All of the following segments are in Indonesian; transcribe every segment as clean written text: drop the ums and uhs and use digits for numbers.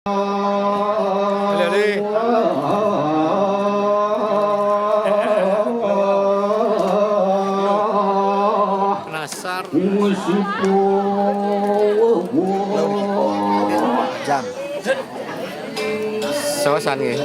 Nasar jam sosan nggih.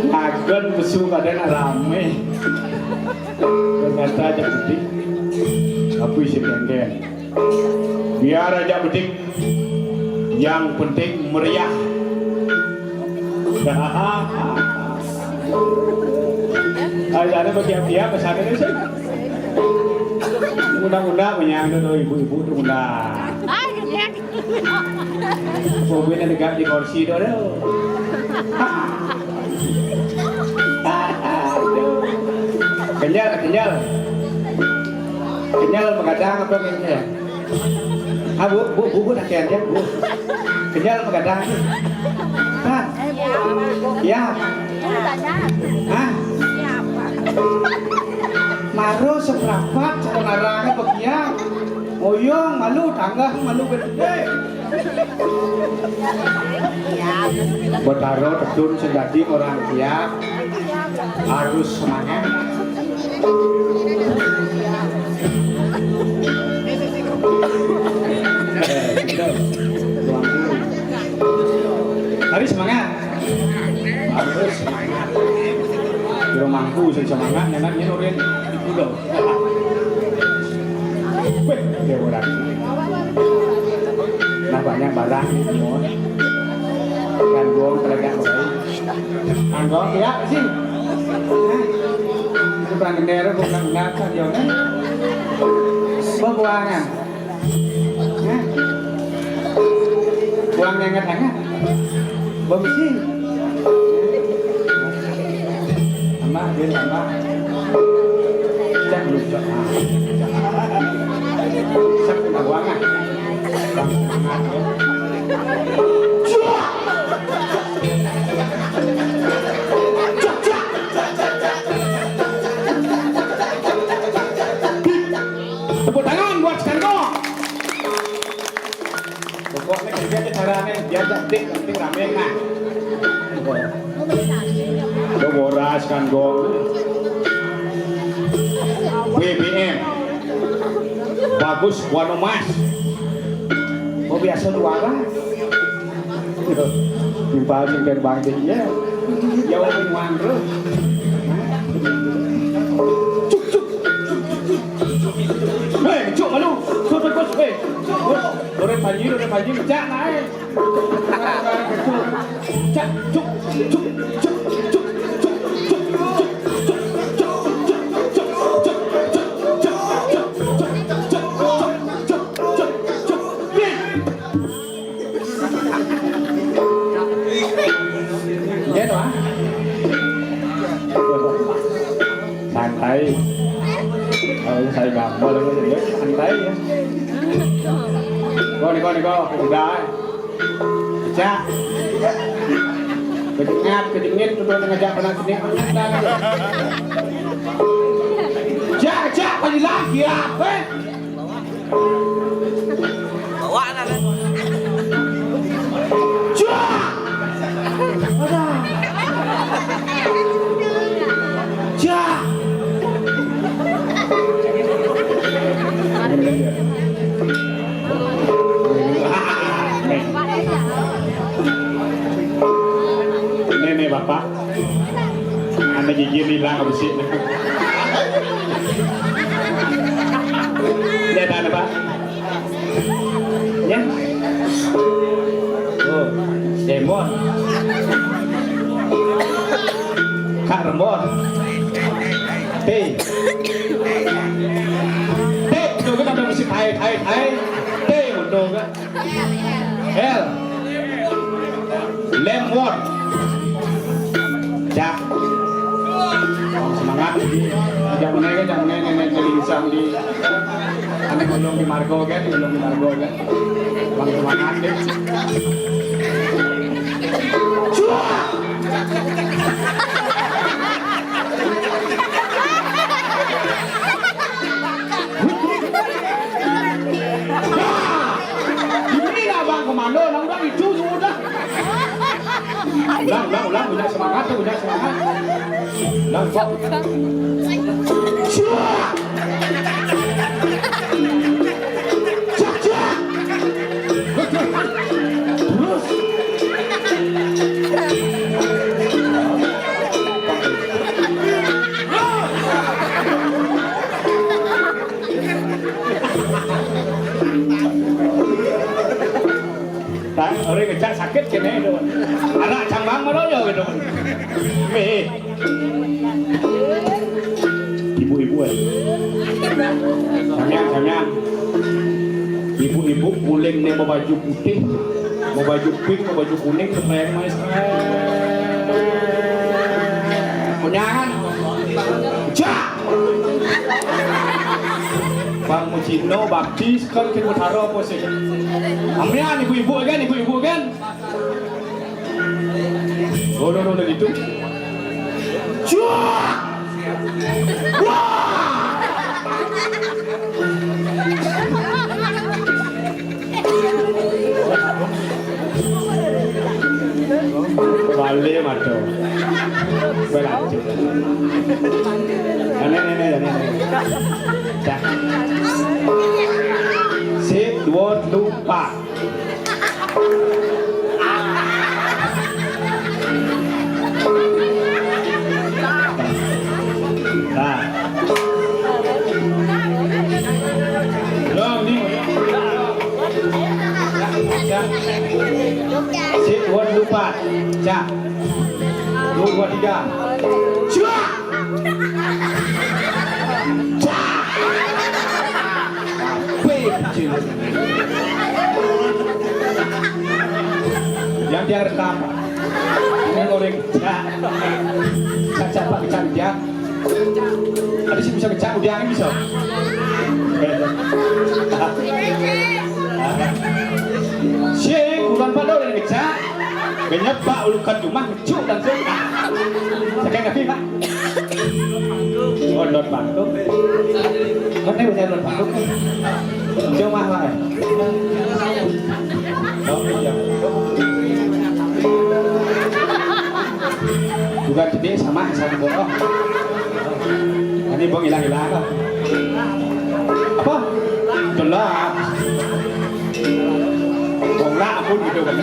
Agen pesu kadang rame ternyata aja bedik tapi isi kengken biar aja bedik yang penting meriah. Ada bagian dia pesannya sih undang-undang menyangkut ibu-ibu tuh undang mobilnya dekat di kursi doang. Kenyal begadang apa kenyal? Ah bu nak kian ya bu. Kenyal begadang. Hah? Ya. Hah? Maru seprapat sepengarangnya bagian. Oyong malu tangga malu gede. Betaro tedun sendadi orang siap harus semangat. Harus semangat. Harus semangat. Di rumahku saya semangat, neneknya nurin itu loh. Dia orang. Nah banyak barang semua. Kan gua pelajar baik. Anggap ya sih. Itu perang gendera bukan nggak kan jauh kan. buangan. Buang hangat-hangat. Besi. Tambah, dia tambah. Cak lu cak. Cak kita buangan. Buangan ya. Tepuk tangan buat Skanko. Pokoknya kerja caranya biar cantik penting rame kan. Boras Skanko. BBM. Bagus Wano Mas. Oh biasa luara. Timpal sing terbang dia. Ya wong wandro. Hei, cuk malu. Kos. Hei. Ore pagi cak naik. Cak cuk. Santai. Saya gambar lagi ya, santai ya. Kau, udah. Cak. Kedingin, tuh ngajak pernah sini. Cak, balik lagi apa? Bawa anak. Cak. Cak. Ini bapak, anak gigi bilang apa sih? Lihat ada pak? Ya? Oh, Demon, Kak Remon, T, itu kan ada musik T, untuk kan? L, Lemon. Cak, semangat. Jangan nenek jadi insang di anak ulung di Margo kan, Bang semangat deh. Ini lah bang komando, nang itu sudah. Ulang, udah semangat. Ulang, Pak. Terus. Orang kecak sakit kene itu. Anak cambang mana gitu. Ibu-ibu ya. Samyang. Ibu-ibu guling nih mau baju putih, mau baju pink, mau baju kuning, kemarin mais. Kunyangan. Cak. Bang Mujino baptis kan kita taruh apa sih? Amnya ibu-ibu kan? Oh gitu. Cuak! Wah! Balik mato. Berlanjut. Nenek. Cak. Sip, dua, lupa. Nah. Long ni. Sip, dua, lupa. Cak. 2, 3. Cak. Cak. kecil. Yang dia rekam. Ini goreng kecak. Kecak pak kecak dia. Ada sih bisa kecak udah bisa. Si bukan pada orang kecak. Banyak pak ulukan rumah ngecuk dan suka. Sekarang nggak pak. Oh don Bandung. Kau tahu saya don Bandung? Cuma lah. Juga gede sama bohong. Ini bong hilang-hilang apa? Apa? Jelas. Bong lah pun gitu kan.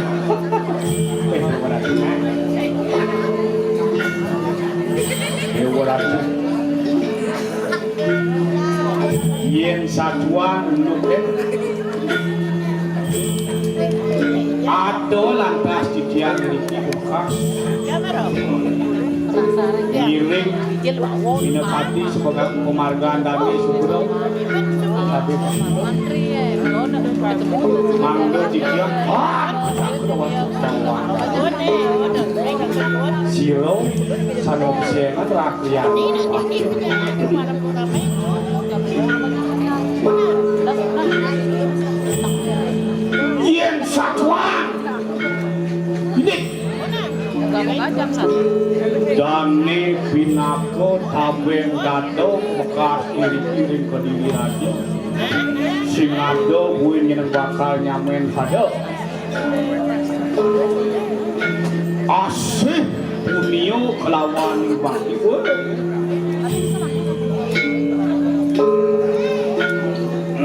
Yen satuan nuken atau lantas didian ini buka giring minapati sebagai penghargaan dari Subro tapi mangga didian Siro sanom siang atau rakyat Yen satuan ini Dani Pinako Tabeng Dato bekas iring-iring ke diri lagi Singado buin yang bakal nyamen hado Asih Punio kelawan baki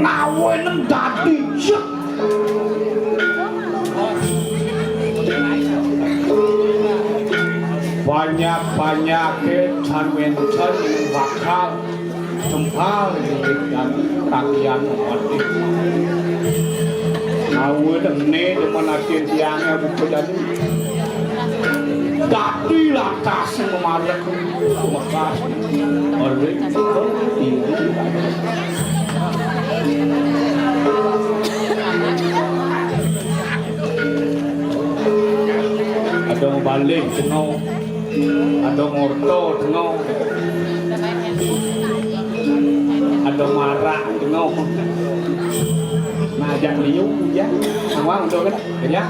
Ngawen dadi yak banyak-banyak canwen can bakal jempal dan kakian mati ngawen ne demen akhir tiangnya buku jadi dadi lantas memarek bekas oleh tinggi ada balik tengok ada ngorto tengok ada marah tengok ngajak liu ya awang untuk kan ya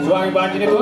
Suami banjir itu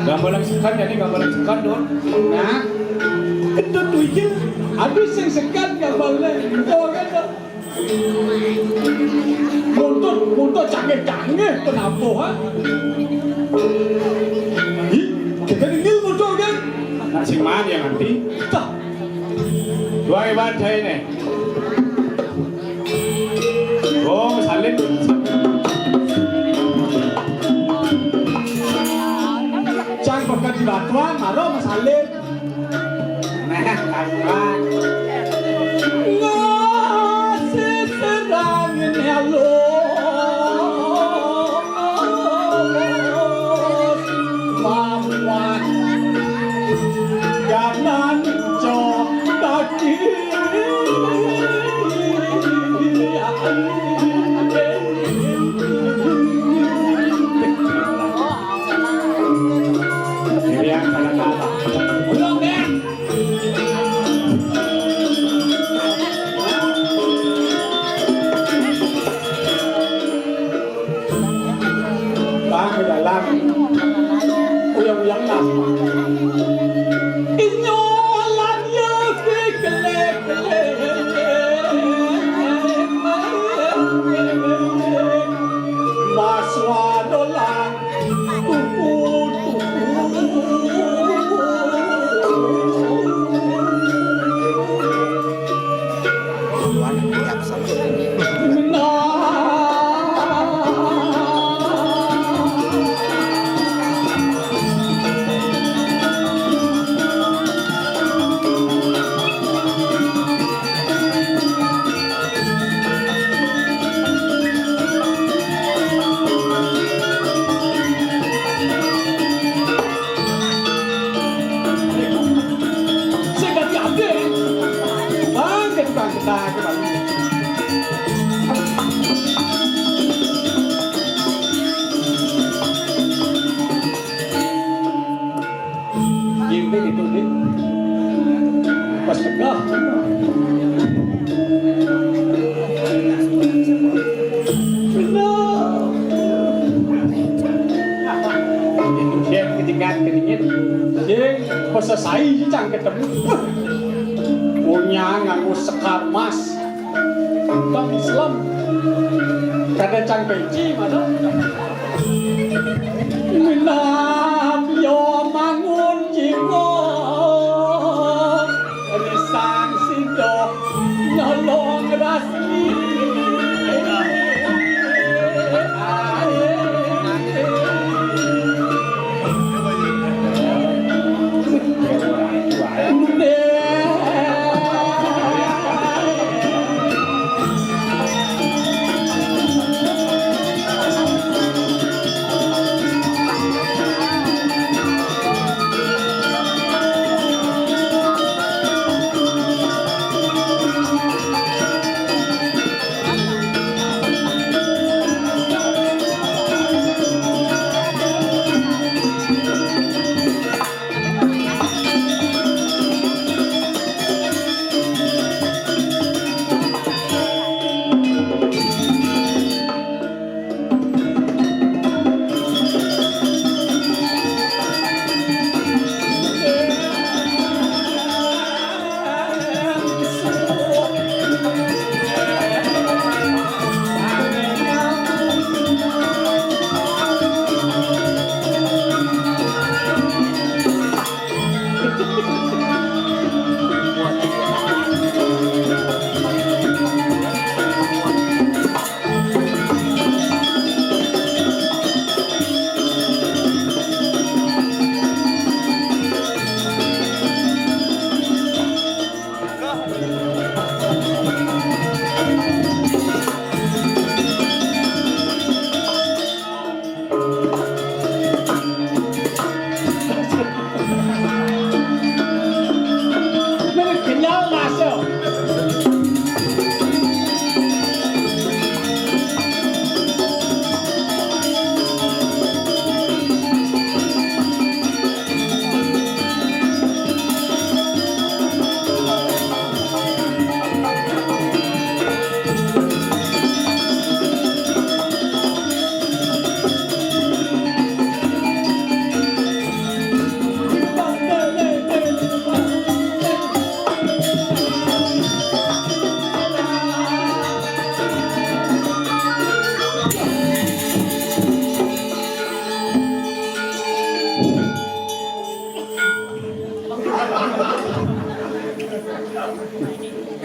gambaran sekan jadi gambaran sekan don nah itu tujuh habis yang sekan gambaran oh kan motor canggih-canggih kenapa ha cing mana yang nanti? Dua iban saya nih. Oh, salin. Cang pekat di batuan, malah masalin. Nah, kawan. Ngasih serangin ya lo. Mamuan. Jangan coba uyang-uyang lah. Inyolan ya maswadolan selesai cang ketemu punya nganggu sekar mas bang Islam kada cang peci mana minam yo mangun jiwo ini sang sido nyolong rasmi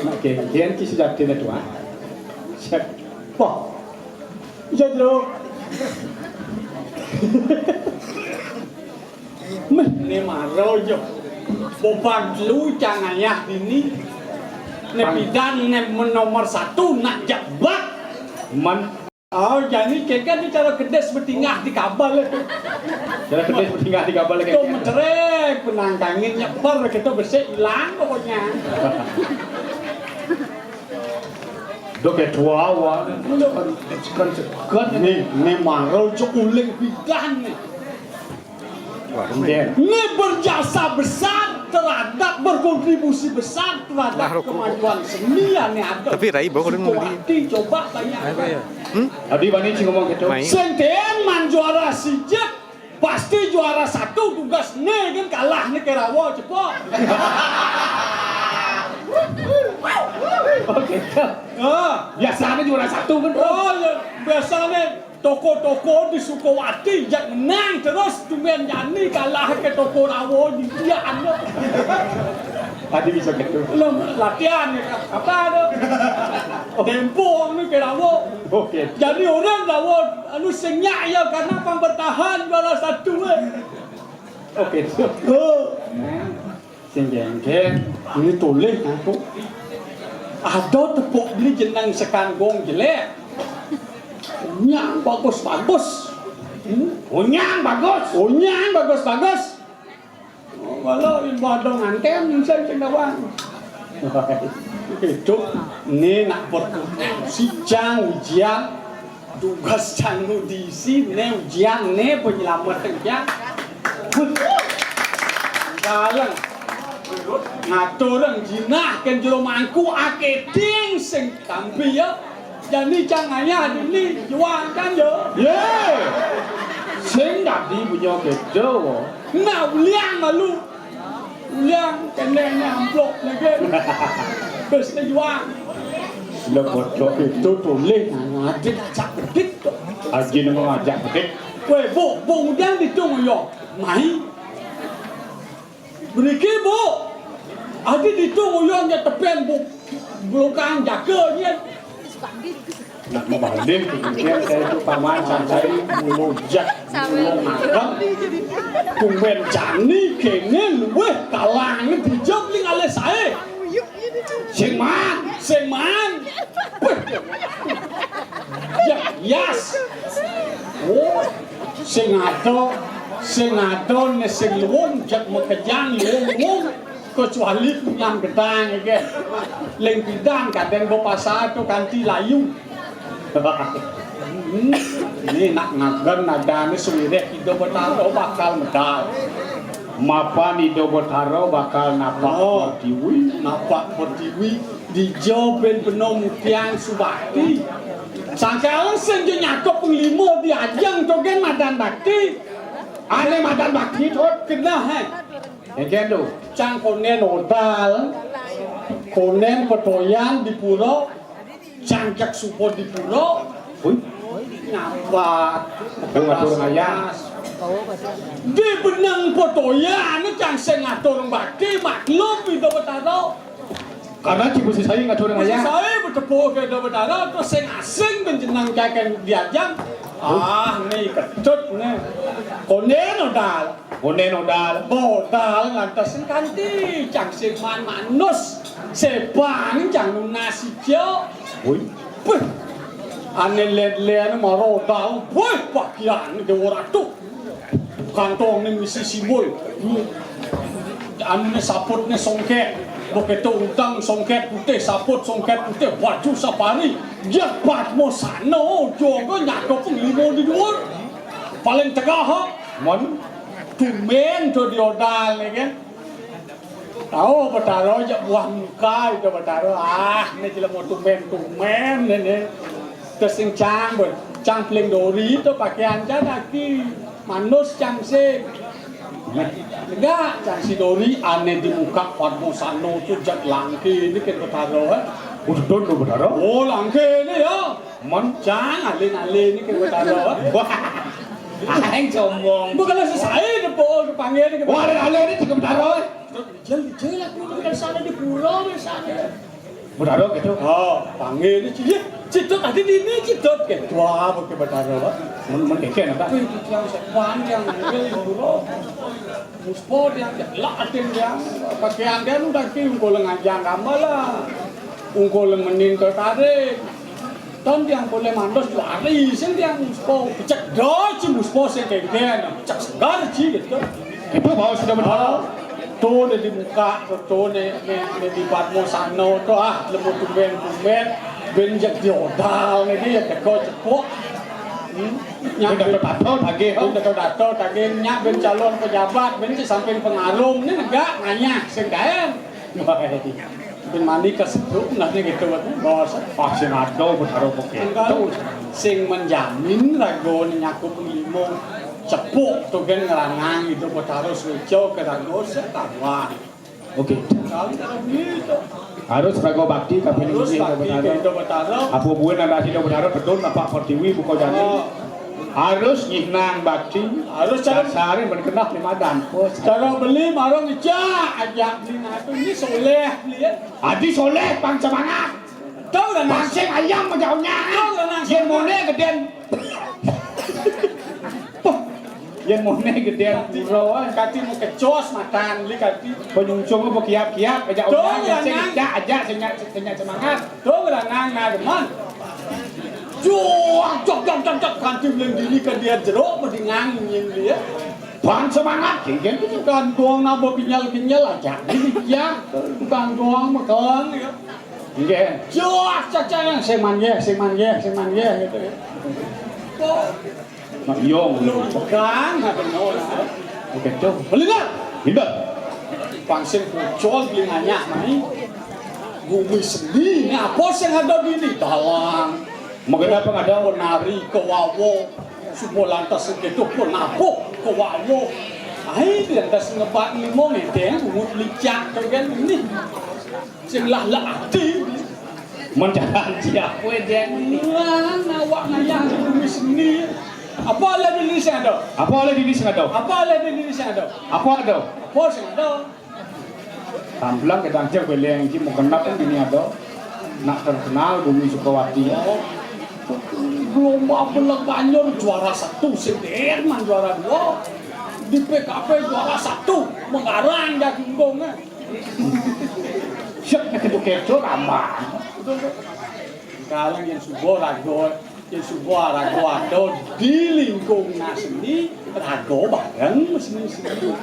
Oke, kian ki sudah tidak tua. Siap. Wah, jadi ini marah je. Bobang lu jangan ya ini. Nebidan nomor 1 nak jabat. Man, Oh, jadi kan ini cara kedes bertingah di kabel itu. cara kedai tinggal di kabel Itu mencerek, penangkangin nyebar kita bersih hilang pokoknya. Dok kayak tua awal. Kan Ini marah je uling bidan nih. dia. Ini berjasa besar terhadap berkontribusi besar terhadap kemajuan seni yang ada. Tapi Rai baru Hati coba tanya. Adi bani cing ngomong gitu. Senten man juara sijek pasti juara 1 tugas nih kan kalah nih Kerawa cepet. Oke. Biasanya juara 1 kan. Oh ya biasanya toko-toko di Sukawati jak menang terus tumen nyanyi kalah ke toko Rawo di dia anda. Tadi bisa gitu. Latihan nih apa ada? Tempo nih ke Rawo. Oke. Jadi orang Rawo anu senyak ya karena pang bertahan juara 1 Oke. Sing geng. Ini tulis aku. Ada tepuk beli jenang sekanggong jelek. Unyang bagus-bagus. Unyang bagus. Unyang bagus-bagus. Kalau ibadah ngantem saya cendawang. Itu ini nak berkontribusi jang ujian tugas jang nudisi ne ujian ne penyelamat kerja. Dalam ngatur jinah kan jero mangku aketing sing tampi ya. Jadi jangannya ini juang kan yo. Ye. Sing tadi punya gitu. Nah uliang malu. Uliang kenenya amplop lagi. Terus juang. Lebocok Itu tulis ngajak cak bedik tu. Haji nang ngajak betik. Weh bu udah ditung yo. Mai. Beriki bu. Ada ditung yo nya tepen bu. Belukang jakanya. Nak membanding kemudian saya itu paman saya melojak magang kumben jani kene luweh kalang dijog ling ale sae sing man ya yas oh sing ado ne sing luwung jak makajang luwung kecuali yang gedang ke leng bidang kadang go pasar tu kanti layu ini nak ngagan nadane suwirek ido betaro bakal medal mapan ido botaro bakal napak pertiwi di joben penom tiang subakti sangkalan senjo nyakop penglimo di ajang togen madan bakti ane madan bakti tot kena yang kendo cang konen odal konen petoyan di pura cangcak supo di pura nampak ngatur ngayang di benang petoyan cang sing ngatur bakti maklum itu betaro karena cipusi saya ngatur ngayang saya bertepuk ke betaro terus sing asing menjenang jaken diajang nih kecut nih konen odal bodal ngantos kanti cang sing manus sepan cang lunas ijo ane led marodal pakaian ke oratu kantong ni misi simbol ane saput ni songket begitu udang songket putih saput songket putih baju safari jabat mo sano jogo nyakop penglimo di luar paling tegah mon tumen to diodal kan tahu betaro aja buah muka itu betaro ini cila mau tumen ini tersing cang peling dori itu pakaian lagi manus cang se enggak cang si dori aneh di muka padmo sano tu jak langki ini kan betaro udah do botaro oh langki ini ya mon cang alin ini kan betaro Aing sombong. bukan selesai depo panggil ini Wah, ada ini juga botaro. Jel aku di sana di pulau di sana. Berdarah gitu. Oh, panggil dia. Cidot ada di ini cidot ke. Wah, pakai berdarah. Mun keke nak. Tapi itu yang sepanjang di pulau. Muspor yang latin yang pakaian dia udah kirim koleng aja gambalah. Ungkoleng menin ke tarik. Ton yang boleh mandos lari, sing yang muspor pecek doi muspor sing kayak dia, pecek segar sih gitu. Itu bawa sudah berdarah. Tuh di muka, tuh di batmo sano, tuh lemut tumben, benjak diodal, dia cekok. Yang dato tagih nyak ben calon pejabat, ben samping pengarum, ini enggak nanya, sengkaen. Ben mandi ke situ, nanti gitu bos. Vaksin ada berdarah pakai. Sing menjamin rago nyakup limo. Cepuk tuh kan ngerangang itu buat harus lucu ke rago sekawan. Oke. Kali gitu. Harus rago bakti tapi ini itu buat harus. Apa buat anda tidak berdarah betul Pak Pertiwi buka jalan. Harus nyihnang bakti. Harus cara sehari berkenah lima dan. Cara beli marong aja beli itu ini soleh beli. Adi soleh bang semangat. Tahu lah Bangsa ayam menjauhnya. Tahu lah nasi. Yang mone gedean. Yang mone gedean puro. Kati mau kecos makan li kati. Penyungsung apa kiap-kiap aja orang yang aja semangat. Tahu lah nang deman. Cok kanti bilang diri ke dia jeruk mendingan dia. Bang semangat kengken Bukan doang nabo kenyal aja. Dia bukan doang makan ya. kengken. Caca yang seman ya gitu ya. Kok Mak yong. lu bukan ada nona. Oke tuh. Beli nggak? Tidak. Pangsil kucol beli nanya mai. Bumi sendiri. Ini apa sih yang ada di dalam? Mengenai pengadaan Penari ke wawo. Semua lantas itu pun napo ke wawo. Ai dia lantas ngebat limong itu umut licak kan ini. Sing lah ati. menjalan siapa dia Awak nayang bumi sendiri. Apa ada di Indonesia ada? apa oleh diri sengaja Apa ada di Indonesia ada? apa ada Apa sih ada? tamplang kita aja beleng ini mau kenapa ini ada nak terkenal bumi Sukawati Belum apa Banjar juara 1, Sudirman juara 2, di PKP juara 1, mengarang jadi unggungnya. siap nak kejo tambah Sekarang yang subuh rago ada di lingkungan sini rago bareng sini.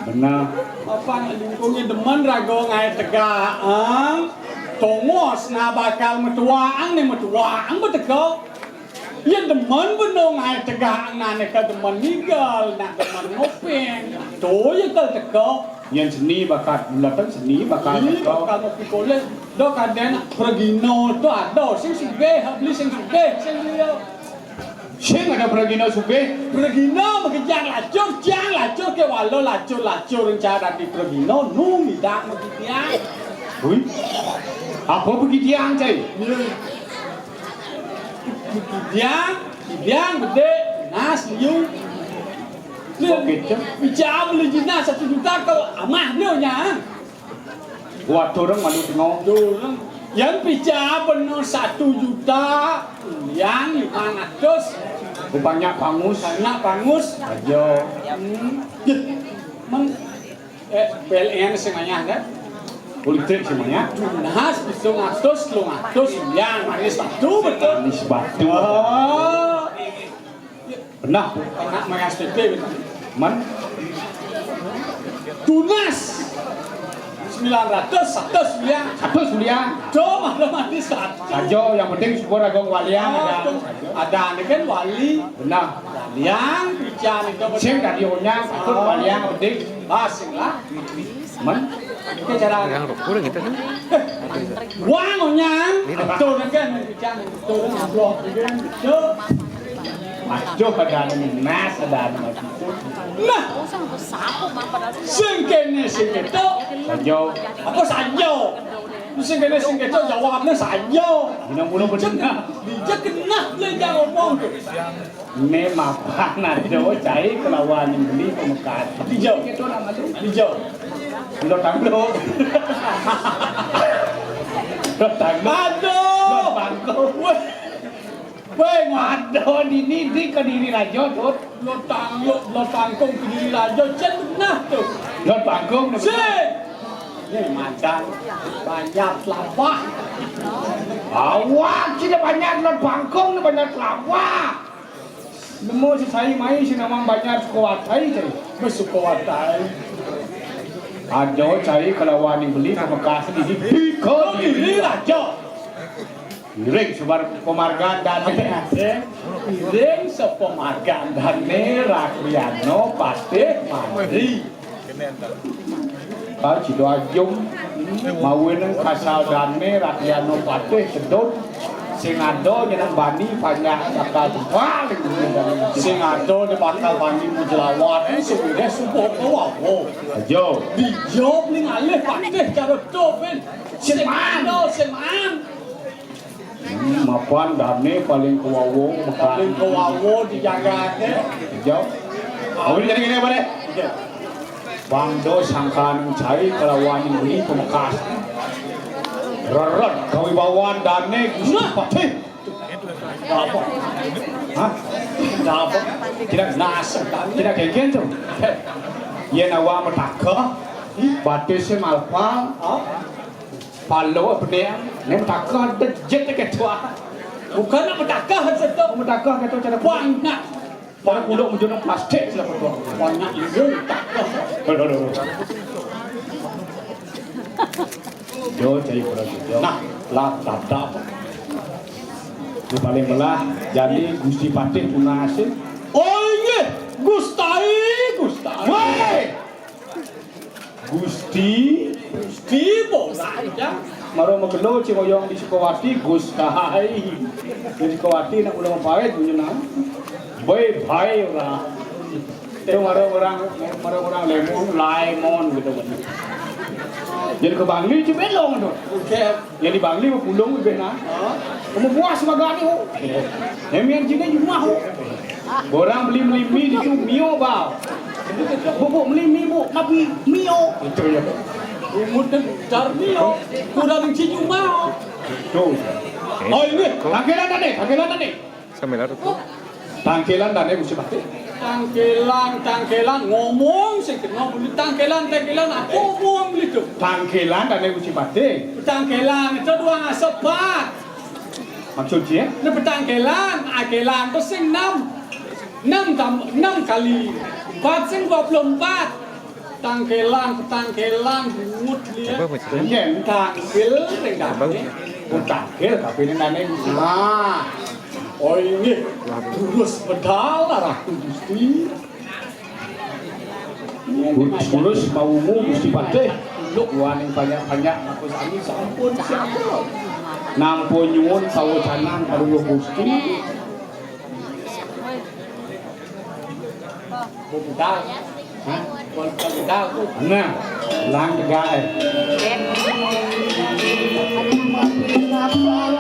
benar Apa lingkungnya demen rago ngai tegaan, tongos na bakal metuaang betegau. Ya demen bener ngai tegaan na neka demen nigal, na demen ngopeng. Tuh ya kal tegau. yang seni bakat belakang seni bakat Ini bakal ngopi kolej, do kadang pergino tu ada, sing suge, beli sing suge, sing dia. sing ada pergino suge Pergino mengejar lacur ke walau lacur rencana di pergino, nung tidak begitu. Hui apa begitu yang cai Biang gede, nas liu. Bicara beli jinak 1 juta kalau amah dia nya. waktu orang malu tengok Yang bicara benar 1 juta, yang 500. banyak pangus Anak pangus. aja PLN semuanya kan? politik semuanya Nas bisa ngatus, yang manis batu betul. manis batu Oh, benar anak manis PP betul. man Tunas 900, 100 yang. satu sulia Coba ada manis satu. saja yang penting syukur agong walian Ada ini kan wali. benar Yang bicara itu sing radionya ikut walian penting basing lah. man Itu cara Yang kurang gitu kan? wang onyang. Betul kan bicara betul kan blok kan betul. maco pada ini nas ada itu Nah, singkene itu saja apa saja? Singkene itu jawabnya saja. mudah-mudahan benar Dia kena dia jangan ngomong tuh. ini mapan ada cai kelawan yang beli pemekat Hijau. itu nama tu Hijau. Lot tanglo. Lot tanglo. Aduh. Lot bangko. Weh, Aduh, di Kediri Raja tuh. lo tangkong Kediri Raja cenah tuh. Lot bangkong. Sih. Ini mantan banyak lawak. Awak sih banyak lot bangkong, banyak lawak. Nemu si saya main si namang banyak kuat saya cari. Besok kuatai. Ada cari kalau wani beli Pamekasan di Kau Kediri Raja. Ring sebar pemargaan dan Ring sepemargaan dan Rakyano pasti mari. Kau cido ajung mawin kasal dan Rakyano pasti sedot sing ado nyenang bani banyak bakal paling Sing ado di bakal bani mujelawat sebenarnya support kau. ajo Dijawab ning alih patih cara topin. Seman. mapan dane paling kuwawo Paling kawawo dijagane. ajo awin jadi gini apa deh Bangdo sangkan cai kalau wani beli Pamekasan Rerot kawibawaan dane Gusti Patih. Apa? Hah? Apa? Tidak Nasa dan tidak kayak gitu. Ye nawa mataka. Batese malpa. Palo peneng. Ne mataka dejet ke tua. bukan nak bertakah setok. Mataka ke tua cara Banyak. Para puluk menjono plastik sila tua. Banyak itu takah. Aduh. Jo cai pura jo. Nah, lah tak. Di paling belah jadi Gusti Patih punah hasil. Oh iya, Gustai. Woi! Gusti Bola aja. Maro magelo Cimoyong di Sukawati Gus Kahai. Di Sukawati nak udah mapawet punya boy bhai ora. Itu maro orang lemon gitu kan. Jadi ke Bangli cibelong tu. Oke. Yang di Bangli pulung bena. Kamu puas magani ho. Hemian cina jumah ho. Orang beli mie itu mio bau. Bubuk beli mie bu, tapi mio. Itu ya. Umur dan Darmio kurang cinyu mau. Tuh. Oh ini Tangkelan tadi. Tangkelan tadi mesti pasti. tangkelan ngomong sing kena beli tangkelan aku ngomong gitu. Tangkelan tadi mesti pasti. Tangkelan itu dua sepat. Maksudnya? Ini petangkelan, akelan itu sing 6 kali 4 sing 24. Tangkelan bungut dia. Iya, Tangkel ning dapet. tangkel tapi ini nane Nah, oh ini terus pedal lah Gusti. Terus maumu Gusti Patih. Wani banyak aku sami sampun siapa. Nampun nyuwun sawacanan karo Gusti. Pedal. Hah? Pedal tuh. Nah, lang gae. Ada yang mau